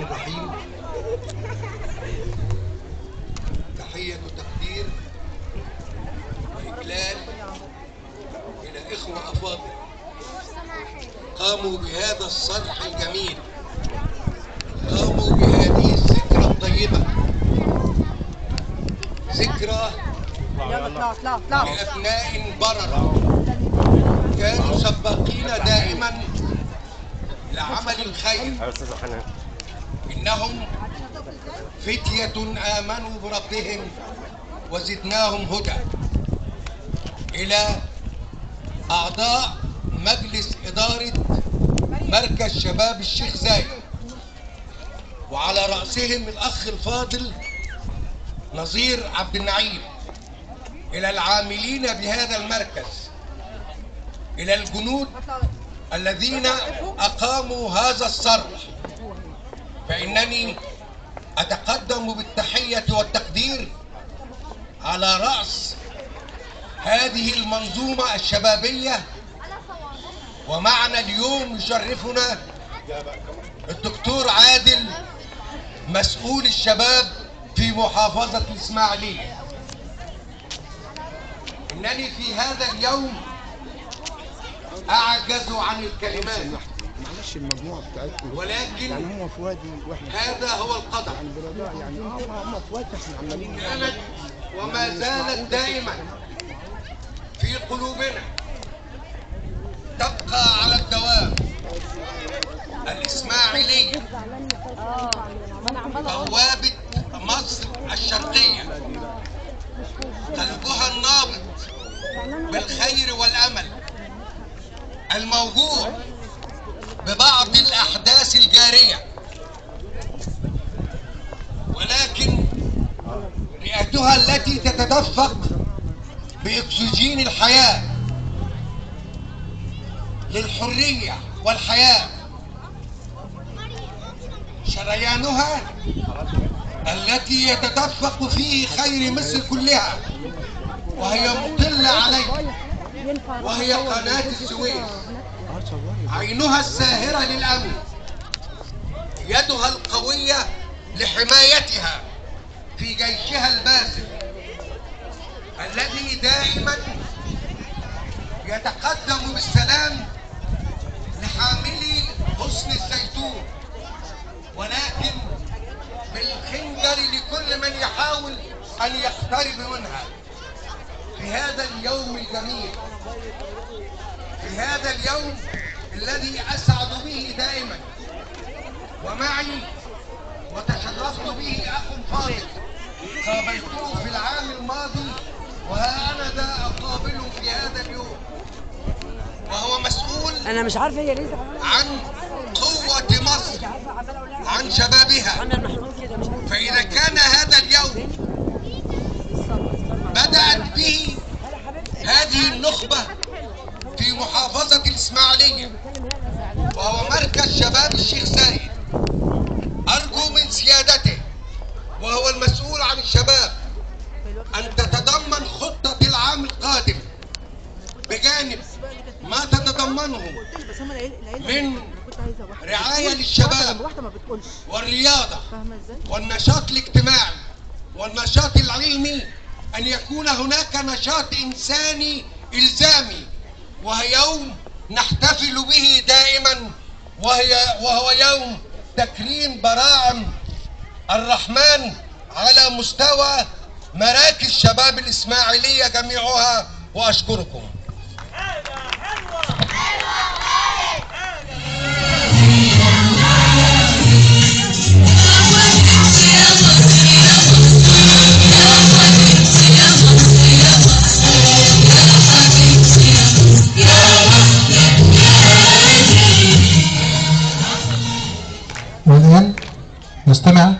الرحيم. تحية وتقدير وإجلال إلى إخوة أفاضل قاموا بهذا الصرح الجميل، قاموا بهذه الذكرى الطيبة، ذكرى لأبناء بررة كانوا سباقين دائما لعمل الخير. إنهم فتية آمنوا بربهم وزدناهم هدى. إلى أعضاء مجلس إدارة مركز شباب الشيخ زايد، وعلى رأسهم الأخ الفاضل نظير عبد النعيم، إلى العاملين بهذا المركز، إلى الجنود الذين أقاموا هذا الصرح، فإنني أتقدم بالتحية والتقدير على رأس هذه المنظومة الشبابية. ومعنا اليوم يشرفنا الدكتور عادل مسؤول الشباب في محافظة الإسماعيلية. إنني في هذا اليوم أعجز عن الكلمات، معلش المجموعه بتاعتكم، ولكن يعني هو في وادي واحنا هذا هو القدر. يعني هم في وادي احنا عمالين كانت وما زالت دائما في قلوبنا، تبقى على الدوام. الإسماعيلية بوابة مصر الشرقية، قلبها النابض بالخير والأمل، الموجود ببعض الأحداث الجارية، ولكن رئتها التي تتدفق بأكسجين الحياة للحرية والحياة، شريانها التي يتدفق فيه خير مصر كلها، وهي مطلة عليه، وهي قناة السويس، عينها الساهرة للأمن، يدها القوية لحمايتها في جيشها الباسل الذي دائما يتقدم بالسلام لحاملي غصن الزيتون، ولكن بالخنجر لكل من يحاول أن يقترب منها. في هذا اليوم الجميل، في هذا اليوم الذي أسعد به دائما، ومعي وتشرفت به أخ فاضل قابلته في العام الماضي، وها أنا ذا أقابله في هذا اليوم، وهو مسؤول أنا مش عارفة هي ليه عن قوة مصر، عن شبابها. فإذا كان هذا اليوم بدأت به هذه النخبة في محافظة الإسماعيلية، وهو مركز شباب الشيخ زايد، أرجو من سيادته وهو المسؤول عن الشباب أن تتضمن خطة العام القادم بجانب ما تتضمنه من رعاية للشباب والرياضة والنشاط الاجتماعي والنشاط العلمي، أن يكون هناك نشاط إنساني إلزامي، وهي يوم نحتفل به دائما، وهو يوم تكريم براعم الرحمن على مستوى مراكز شباب الإسماعيلية جميعها. وأشكركم. والآن نستمع